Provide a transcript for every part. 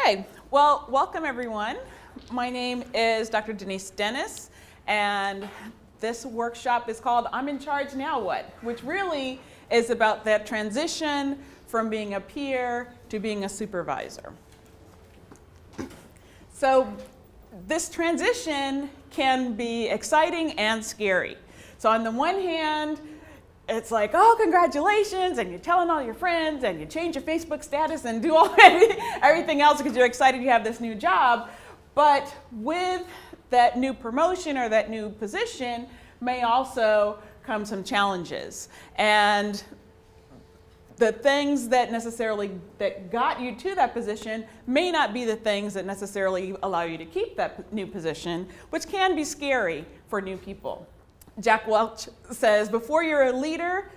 Okay, well, welcome everyone. My name is Dr. Denise Dennis, and this workshop is called I'm in Charge Now What?, which really is about that transition from being a peer to being a supervisor. So this transition can be exciting and scary. So on the one hand, it's like, oh, congratulations, and you're telling all your friends, and you change your Facebook status and do everything else because you're excited you have this new job. But with that new promotion or that new position may also come some challenges. And the things that got you to that position may not be the things that necessarily allow you to keep that new position, which can be scary for new people. Jack Welch says, before you're a leader,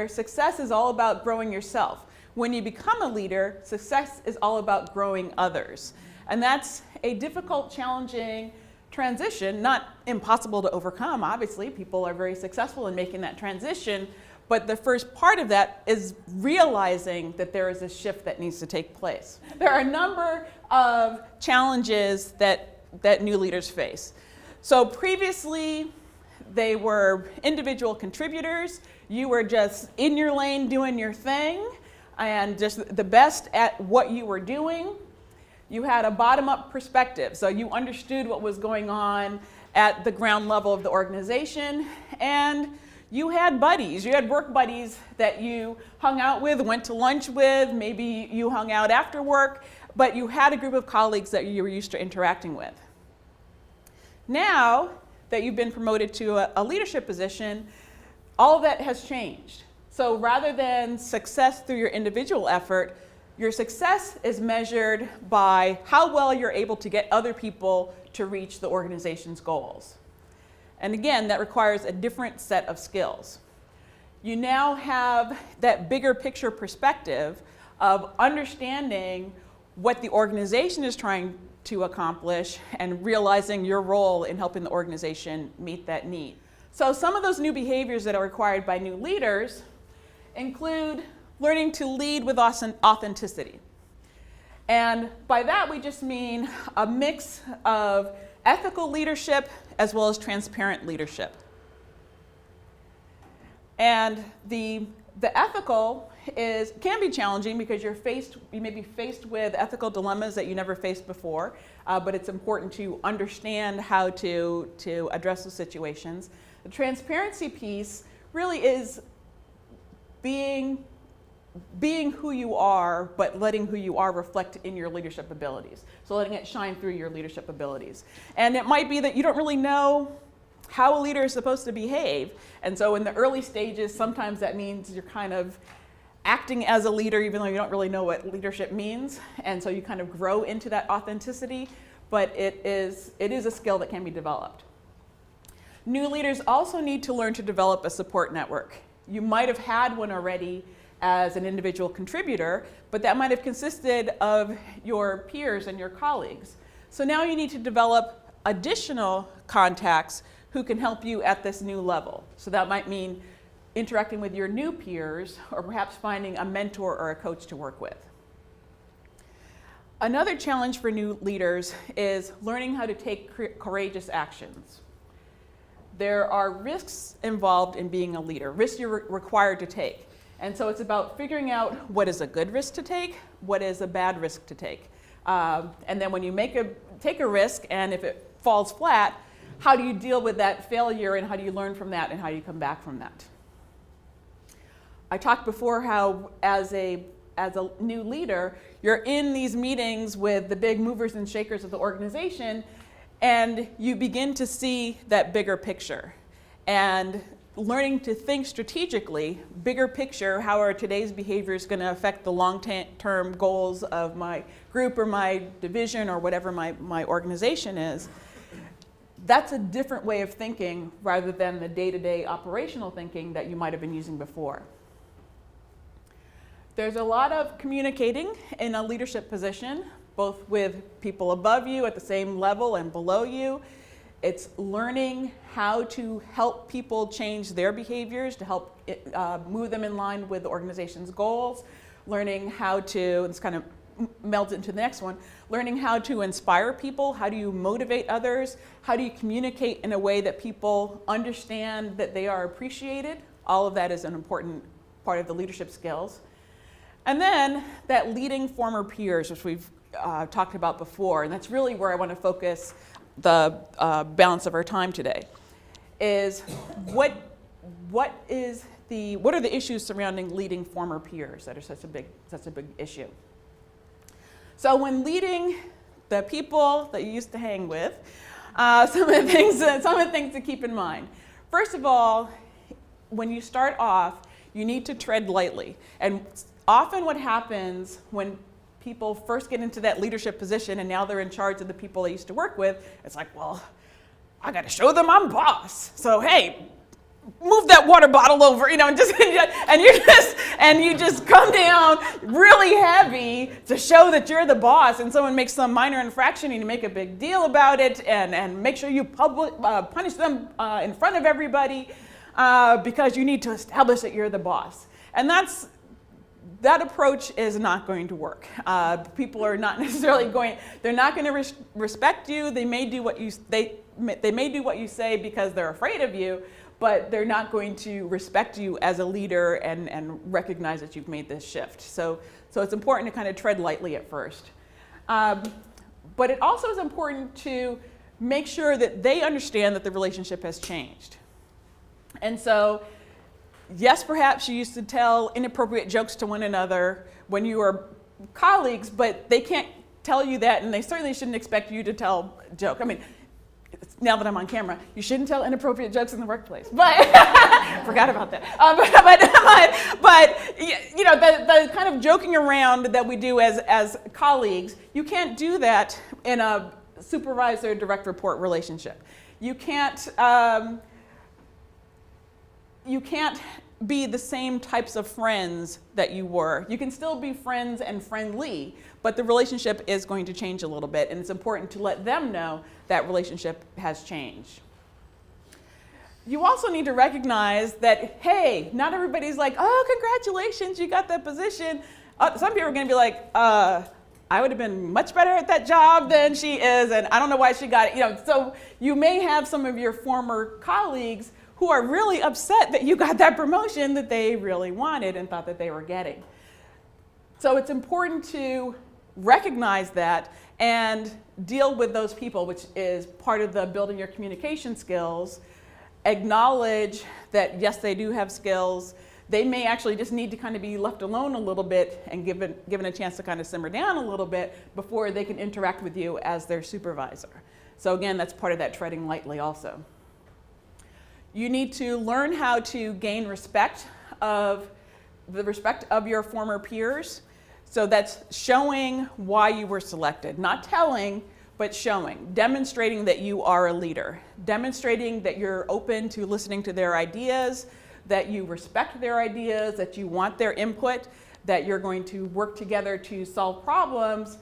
success is all about growing yourself. When you become a leader, success is all about growing others. And that's a difficult, challenging transition, not impossible to overcome. Obviously, people are very successful in making that transition. But the first part of that is realizing that there is a shift that needs to take place. There are a number of challenges that new leaders face. So previously, they were individual contributors. You were just in your lane doing your thing and just the best at what you were doing. You had a bottom-up perspective, so you understood what was going on at the ground level of the organization, and you had buddies. You had work buddies that you hung out with, went to lunch with, maybe you hung out after work, but you had a group of colleagues that you were used to interacting with. Now that you've been promoted to a leadership position, all of that has changed. So rather than success through your individual effort, your success is measured by how well you're able to get other people to reach the organization's goals. And again, that requires a different set of skills. You now have that bigger picture perspective of understanding what the organization is trying to accomplish and realizing your role in helping the organization meet that need. So some of those new behaviors that are required by new leaders include learning to lead with authenticity. And by that we just mean a mix of ethical leadership as well as transparent leadership. And the ethical can be challenging because you may be faced with ethical dilemmas that you never faced before, but it's important to understand how to address those situations. The transparency piece really is being who you are, but letting who you are reflect in your leadership abilities. So letting it shine through your leadership abilities. And it might be that you don't really know how a leader is supposed to behave. And so in the early stages, sometimes that means you're kind of acting as a leader even though you don't really know what leadership means. And so you kind of grow into that authenticity, but it is a skill that can be developed. New leaders also need to learn to develop a support network. You might have had one already as an individual contributor, but that might have consisted of your peers and your colleagues. So now you need to develop additional contacts who can help you at this new level. So that might mean interacting with your new peers or perhaps finding a mentor or a coach to work with. Another challenge for new leaders is learning how to take courageous actions. There are risks involved in being a leader, risks you're required to take. And so it's about figuring out what is a good risk to take, what is a bad risk to take. And then when you take a risk and if it falls flat, how do you deal with that failure and how do you learn from that and how do you come back from that? I talked before how as a new leader, you're in these meetings with the big movers and shakers of the organization and you begin to see that bigger picture. And learning to think strategically, bigger picture, how are today's behaviors going to affect the long-term goals of my group or my division or whatever my organization is. That's a different way of thinking rather than the day-to-day operational thinking that you might have been using before. There's a lot of communicating in a leadership position, both with people above you at the same level and below you. It's learning how to help people change their behaviors, to help move them in line with the organization's goals, learning how to, it's kind of melds into the next one. Learning how to inspire people, how do you motivate others, how do you communicate in a way that people understand that they are appreciated. All of that is an important part of the leadership skills. And then that leading former peers, which we've talked about before, and that's really where I want to focus the balance of our time today, is what are the issues surrounding leading former peers that are such a big issue. So when leading the people that you used to hang with, some of the things to keep in mind. First of all, when you start off, you need to tread lightly. And often what happens when people first get into that leadership position and now they're in charge of the people they used to work with, it's like, well, I got to show them I'm boss. So hey, move that water bottle over, and you just come down really heavy to show that you're the boss, and someone makes some minor infraction and you make a big deal about it and make sure you punish them in front of everybody because you need to establish that you're the boss. And that approach is not going to work. People are not necessarily they're not going to respect you. They may do what you say because they're afraid of you, but they're not going to respect you as a leader and recognize that you've made this shift. So it's important to kind of tread lightly at first. But it also is important to make sure that they understand that the relationship has changed. And so, yes, perhaps you used to tell inappropriate jokes to one another when you were colleagues, but they can't tell you that, and they certainly shouldn't expect you to tell a joke. I mean, now that I'm on camera, you shouldn't tell inappropriate jokes in the workplace. But forgot about that. But the kind of joking around that we do as colleagues, you can't do that in a supervisor-direct report relationship. You can't be the same types of friends that you were. You can still be friends and friendly, but the relationship is going to change a little bit, and it's important to let them know that relationship has changed. You also need to recognize that, hey, not everybody's like, oh, congratulations, you got that position. Some people are going to be like, I would have been much better at that job than she is, and I don't know why she got it. So you may have some of your former colleagues who are really upset that you got that promotion that they really wanted and thought that they were getting. So it's important to recognize that and deal with those people, which is part of the building your communication skills. Acknowledge that, yes, they do have skills. They may actually just need to kind of be left alone a little bit and given a chance to kind of simmer down a little bit before they can interact with you as their supervisor. So again, that's part of that treading lightly also. You need to learn how to gain respect of your former peers. So that's showing why you were selected, not telling, but showing, demonstrating that you are a leader, demonstrating that you're open to listening to their ideas, that you respect their ideas, that you want their input, that you're going to work together to solve problems,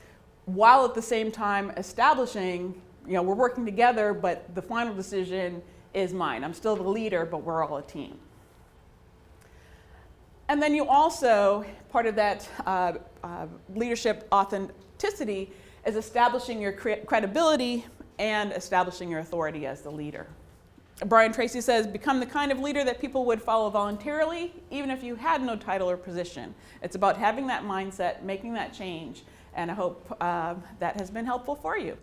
while at the same time establishing, we're working together, but the final decision is mine. I'm still the leader, but we're all a team. And then you also, part of that leadership authenticity is establishing your credibility and establishing your authority as the leader. Brian Tracy says, become the kind of leader that people would follow voluntarily, even if you had no title or position. It's about having that mindset, making that change, and I hope that has been helpful for you.